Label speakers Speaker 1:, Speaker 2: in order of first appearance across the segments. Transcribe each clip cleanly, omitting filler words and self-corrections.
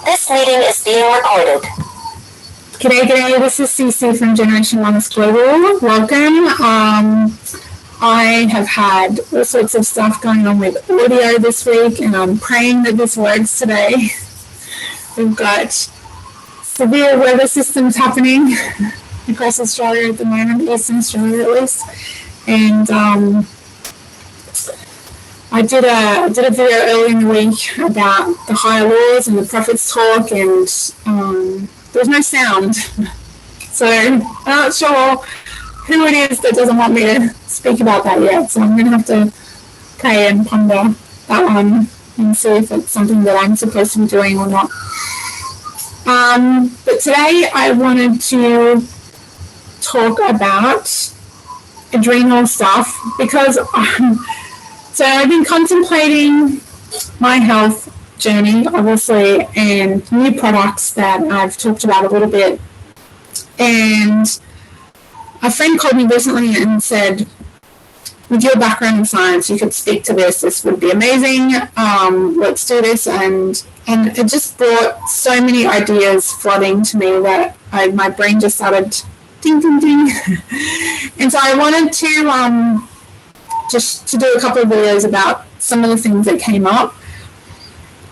Speaker 1: This meeting is being recorded. G'day, this is Cece from Generation Wellness Global. Welcome. I have had all sorts of stuff going on with audio this week, and I'm praying that this works today. We've got severe weather systems happening across Australia at the moment, Eastern Australia at least. And I did a video earlier in the week about the higher laws and the prophets talk, and there was no sound. So I'm not sure who it is that doesn't want me to speak about that yet. So I'm going to have to pray and ponder that one and see if it's something that I'm supposed to be doing or not. But today I wanted to talk about adrenal stuff because so I've been contemplating my health journey, obviously, and new products that I've talked about a little bit. And a friend called me recently and said, with your background in science, you could speak to this. This would be amazing. Let's do this. And it just brought so many ideas flooding to me that my brain just started ding, ding, ding. And so I wanted to just to do a couple of videos about some of the things that came up.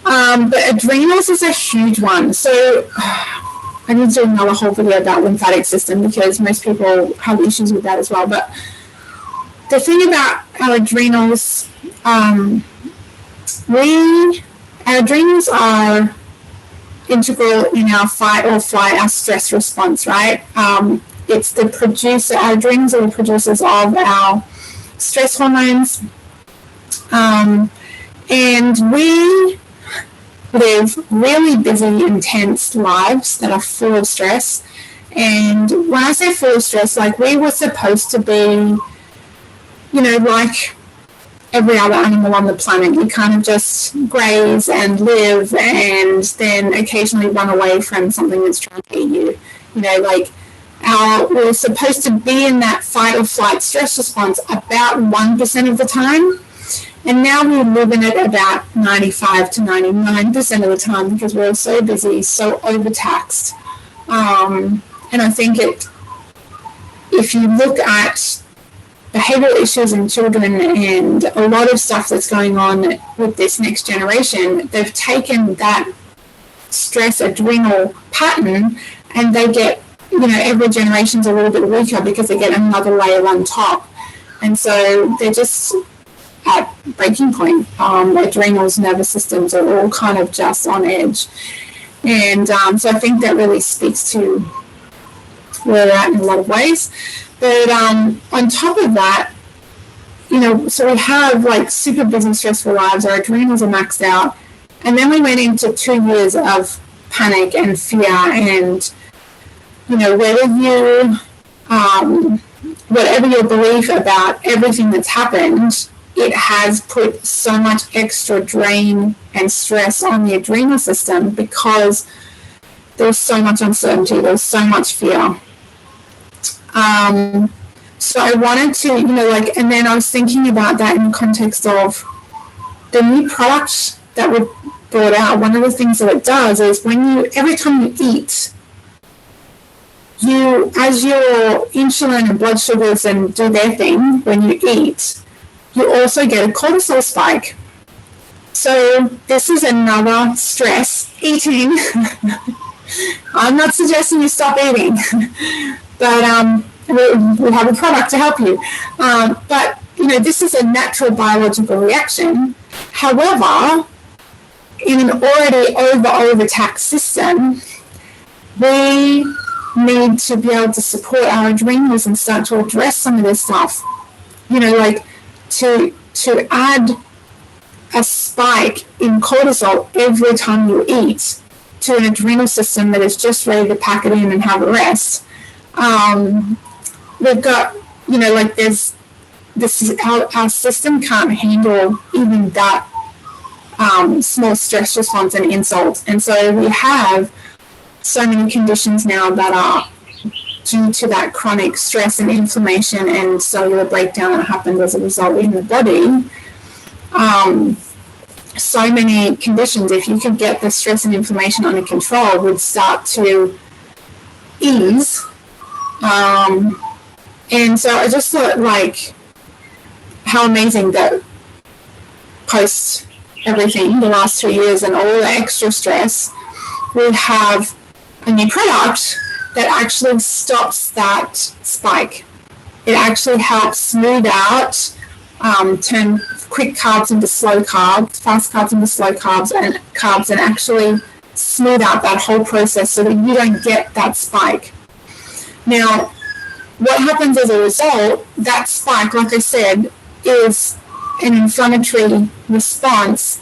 Speaker 1: But adrenals is a huge one. So I need to do another whole video about lymphatic system because most people have issues with that as well. But the thing about our adrenals, our adrenals are integral in our fight or flight, our stress response, right? It's the producer, our adrenals are the producers of our stress hormones, and we live really busy, intense lives that are full of stress. And when I say full of stress, like we were supposed to be, like every other animal on the planet. You kind of just graze and live and then occasionally run away from something that's trying to eat you. We're supposed to be in that fight or flight stress response about 1% of the time. And now we live in it about 95 to 99% of the time because we're so busy, so overtaxed. And I think if you look at behavioral issues in children and a lot of stuff that's going on with this next generation, they've taken that stress adrenal pattern and they get, every generation's a little bit weaker because they get another layer on top. And so they're just at breaking point. Adrenals, nervous systems are all kind of just on edge. And so I think that really speaks to where we're at in a lot of ways. But on top of that, so we have like super busy, stressful lives. Our adrenals are maxed out. And then we went into 2 years of panic and fear and, whatever your belief about everything that's happened, it has put so much extra drain and stress on the adrenal system because there's so much uncertainty, there's so much fear. So I wanted to, and then I was thinking about that in the context of the new products that were brought out. One of the things that it does is every time you eat, as your insulin and blood sugars and do their thing when you eat, you also get a cortisol spike. So this is another stress, eating. I'm not suggesting you stop eating, but we have a product to help you. But, this is a natural biological reaction. However, in an already overtaxed system, we need to be able to support our adrenals and start to address some of this stuff. To add a spike in cortisol every time you eat to an adrenal system that is just ready to pack it in and have a rest. We've got, our system can't handle even that small stress response and insult. And so we have so many conditions now that are due to that chronic stress and inflammation and cellular breakdown that happens as a result in the body. so many conditions, if you could get the stress and inflammation under control, would start to ease. And so I just thought, like, how amazing that post everything, the last 2 years and all the extra stress, we have a new product that actually stops that spike. It actually helps smooth out, turn quick carbs into slow carbs, fast carbs into slow carbs, and actually smooth out that whole process so that you don't get that spike. Now, what happens as a result, that spike, like I said, is an inflammatory response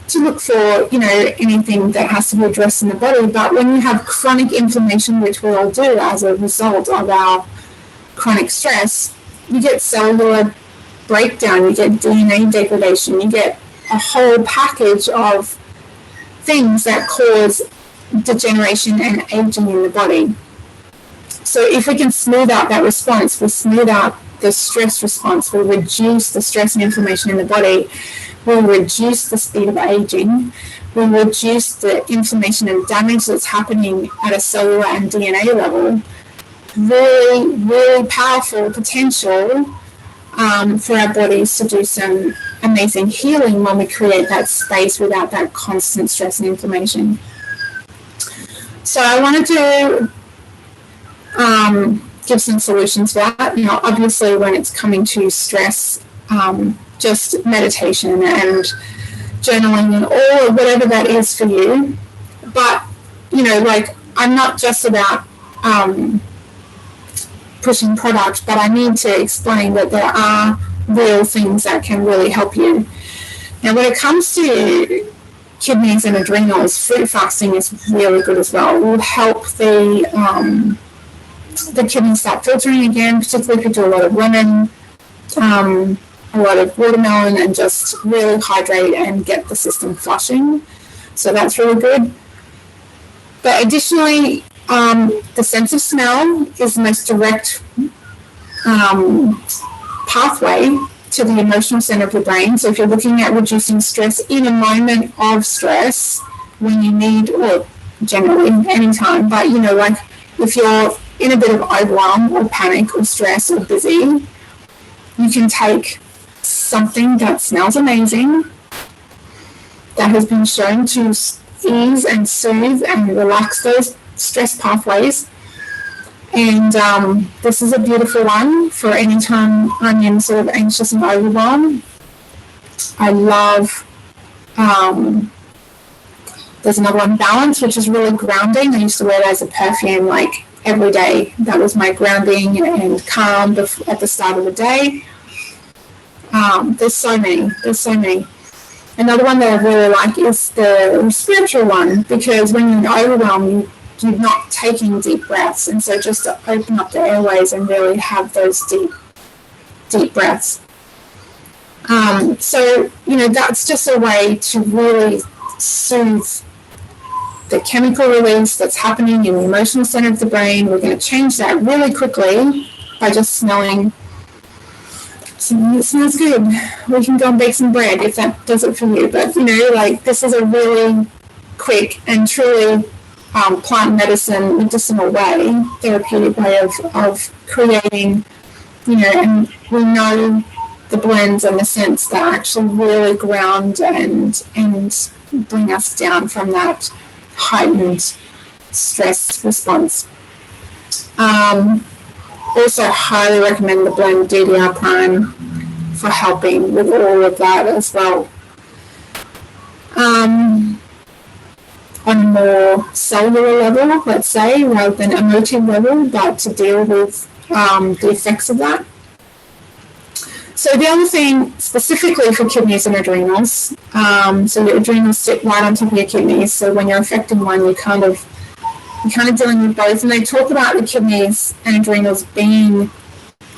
Speaker 1: to look for, anything that has to be addressed in the body. But when you have chronic inflammation, which we all do as a result of our chronic stress, you get cellular breakdown, you get DNA degradation, you get a whole package of things that cause degeneration and aging in the body. So if we can smooth out that response, we smooth out the stress response, we'll reduce the stress and inflammation in the body, we'll reduce the speed of aging, we'll reduce the inflammation and damage that's happening at a cellular and DNA level. Really, really powerful potential for our bodies to do some amazing healing when we create that space without that constant stress and inflammation. So I wanted to give some solutions for that. Obviously, when it's coming to stress, just meditation and journaling and all whatever that is for you. But I'm not just about pushing product, but I need to explain that there are real things that can really help you. Now, when it comes to kidneys and adrenals, fruit fasting is really good as well. It will help the kidneys start filtering again, particularly if you do a lot of lemon, a lot of watermelon, and just really hydrate and get the system flushing. So that's really good. But additionally, the sense of smell is the most direct pathway to the emotional center of the brain. So if you're looking at reducing stress in a moment of stress, when you need, or generally anytime, but if you're in a bit of overwhelm or panic or stress or busy, you can take something that smells amazing, that has been shown to ease and soothe and relax those stress pathways. And this is a beautiful one for any time I'm in sort of anxious and overwhelmed. I love, there's another one, Balance, which is really grounding. I used to wear it as a perfume every day. That was my grounding and calm at the start of the day. There's so many. Another one that I really like is the spiritual one, because when you're overwhelmed, you're not taking deep breaths, and so just to open up the airways and really have those deep breaths. So that's just a way to really soothe the chemical release that's happening in the emotional center of the brain. We're going to change that really quickly by just smelling something that smells good. We can go and bake some bread if that does it for you. But this is a really quick and truly plant medicine, medicinal way, therapeutic way of creating, and we know the blends and the scents that actually really ground and bring us down from that heightened stress response. Also highly recommend the blend DDR Prime for helping with all of that as well. On a more cellular level, let's say, rather than emotive level, but to deal with the effects of that. So the other thing specifically for kidneys and adrenals, so your adrenals sit right on top of your kidneys. So when you're affecting one, you're kind of dealing with both. And they talk about the kidneys and adrenals being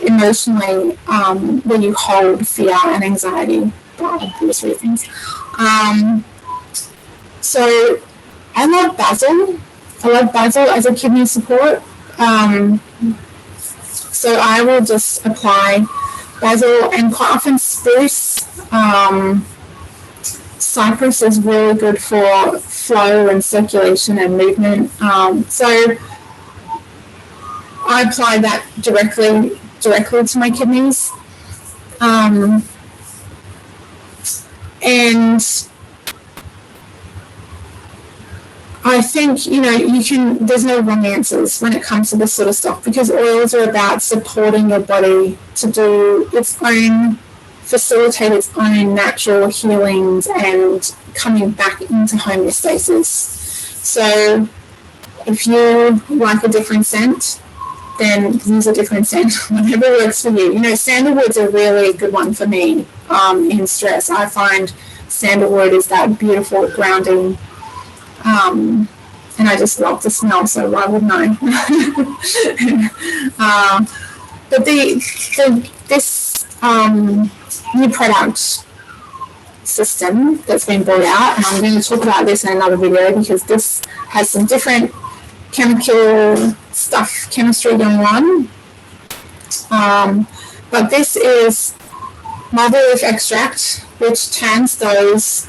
Speaker 1: emotionally where you hold fear and anxiety, for obvious reasons. So I love basil. As a kidney support. So I will just apply basil and quite often spruce cypress is really good for flow and circulation and movement. So I apply that directly to my kidneys. And I think, there's no wrong answers when it comes to this sort of stuff, because oils are about supporting your body to do facilitate its own natural healings and coming back into homeostasis. So if you like a different scent, then use a different scent, whatever works for you. Sandalwood's a really good one for me in stress. I find sandalwood is that beautiful grounding, and I just love the smell, so why wouldn't I? But this new product system that's been brought out, and I'm going to talk about this in another video because this has some different chemistry going on. But this is mulberry extract, which turns those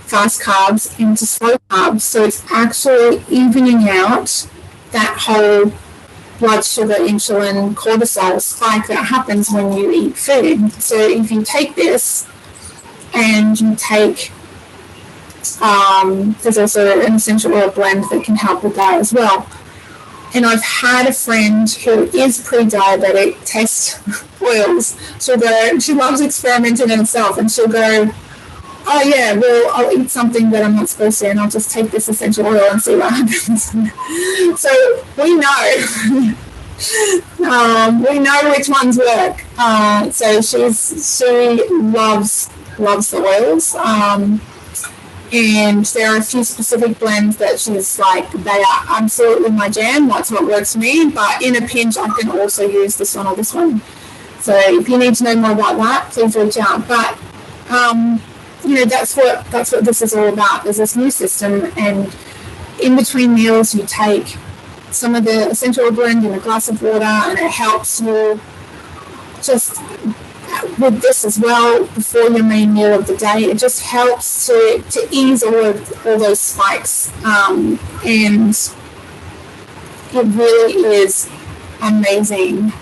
Speaker 1: fast carbs into slow carbs. So it's actually evening out that whole blood sugar, insulin, cortisol spike that happens when you eat food. So if you take this and you take, there's also an essential oil blend that can help with that as well. And I've had a friend who is pre-diabetic test oils. She loves experimenting in herself, and she'll go, oh yeah, well, I'll eat something that I'm not supposed to, and I'll just take this essential oil and see what happens. So we know. We know which ones work. So she loves the oils. And there are a few specific blends that she's like, they are absolutely my jam. That's what works for me. But in a pinch, I can also use this one or this one. So if you need to know more about that, please reach out. But that's what this is all about. There's this new system, and in between meals, you take some of the essential oil blend in a glass of water, and it helps you just with this as well before your main meal of the day. It just helps to ease all those spikes, and it really is amazing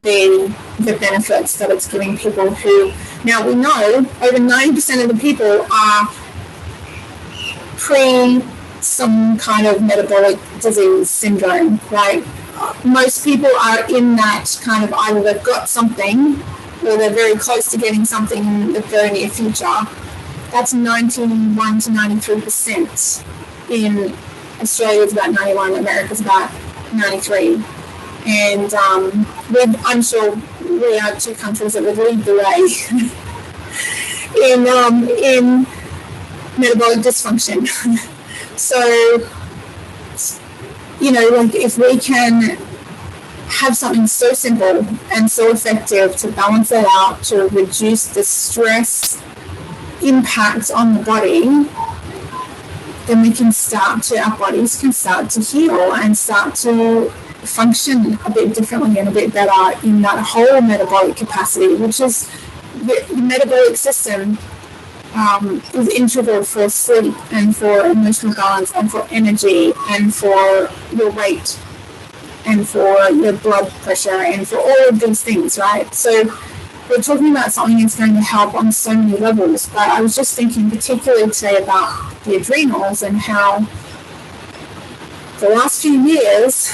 Speaker 1: the benefits that it's giving people who, now we know over 90% of the people are pre some kind of metabolic disease syndrome, right? Most people are in that kind of, either they've got something or they're very close to getting something in the very near future. That's 91 to 93%. In Australia, it's about 91, America's about 93. And I'm sure we are two countries that would lead the way in metabolic dysfunction. So, if we can have something so simple and so effective to balance that out, to reduce the stress impact on the body, then our bodies can start to heal and start to function a bit differently and a bit better in that whole metabolic capacity, which is the metabolic system is integral for sleep and for emotional balance and for energy and for your weight and for your blood pressure and for all of these things, right? So we're talking about something that's going to help on so many levels, but I was just thinking particularly today about the adrenals and how the last few years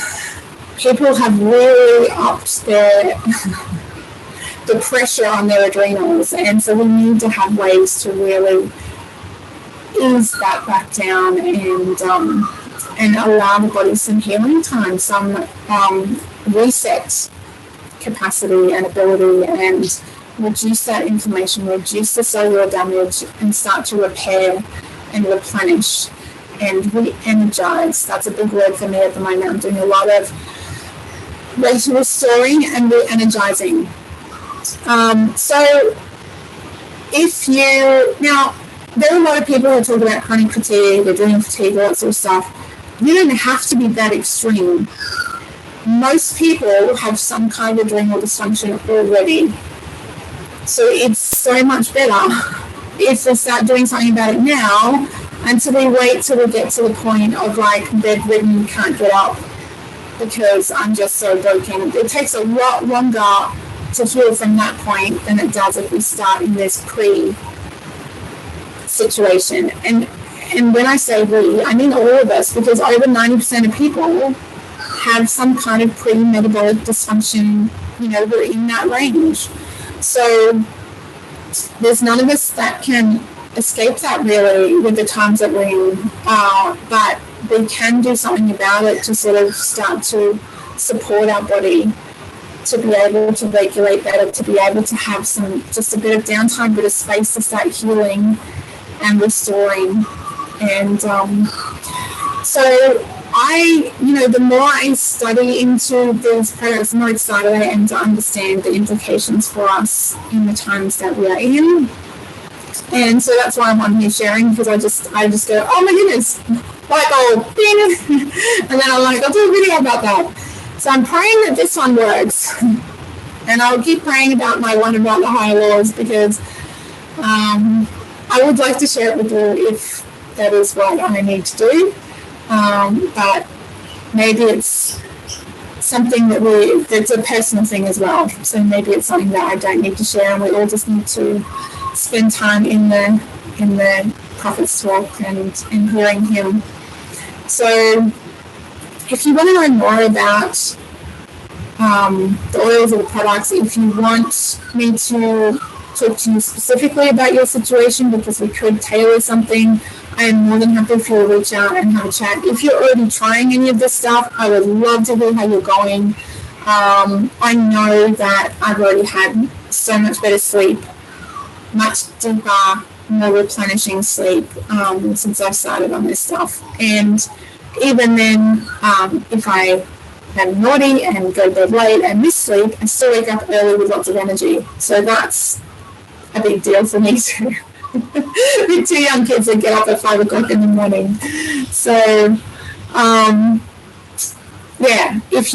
Speaker 1: people have really upped the pressure on their adrenals, and so we need to have ways to really ease that back down and allow the body some healing time, some reset capacity and ability, and reduce that inflammation, reduce the cellular damage, and start to repair and replenish and re-energize. That's a big word for me at the moment. I'm doing a lot of restoring and re-energizing. So now there are a lot of people who talk about chronic fatigue, adrenal fatigue, all that sort of stuff. You don't have to be that extreme. Most people have some kind of adrenal dysfunction already. So it's so much better if we start doing something about it now, until we wait till we get to the point of like bedridden, can't get up because I'm just so broken. It takes a lot longer to heal from that point than it does if we start in this pre-situation. And when I say we, I mean all of us, because over 90% of people have some kind of pre-metabolic dysfunction, we're in that range. So there's none of us that can escape that really with the times that we're in, but we can do something about it to sort of start to support our body to be able to regulate better, to be able to have just a bit of downtime, bit of space to start healing and restoring. And so the more I study into these products, the more excited I am to understand the implications for us in the times that we are in. And so that's why I'm on here sharing, because I just go, oh my goodness, like, oh, ding. And then I'm like, I'll do a video about that. So I'm praying that this one works. And I'll keep praying about my one about the higher laws, because I would like to share it with you if that is what I need to do. But maybe it's something that's a personal thing as well. So maybe it's something that I don't need to share, and we all just need to spend time in the prophet's talk and hearing him. So if you want to know more about the oils or the products, if you want me to talk to you specifically about your situation, because we could tailor something, I am more than happy for you to reach out and have a chat. If you're already trying any of this stuff, I would love to hear how you're going. I know that I've already had so much better sleep, much deeper, more replenishing sleep since I've started on this stuff. And even then, if I am naughty and go to bed late and miss sleep, I still wake up early with lots of energy. So that's a big deal for me too. With 2 young kids that get up at 5 o'clock in the morning. So if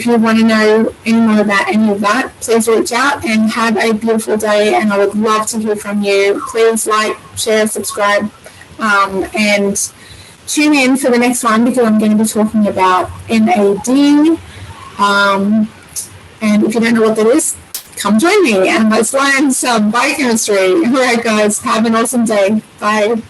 Speaker 1: you want to know any more about any of that, please reach out and have a beautiful day, and I would love to hear from you. Please like, share, subscribe, and tune in for the next one, because I'm going to be talking about NAD, and if you don't know what that is, come join me and let's learn some biochemistry. All right, guys, have an awesome day. Bye.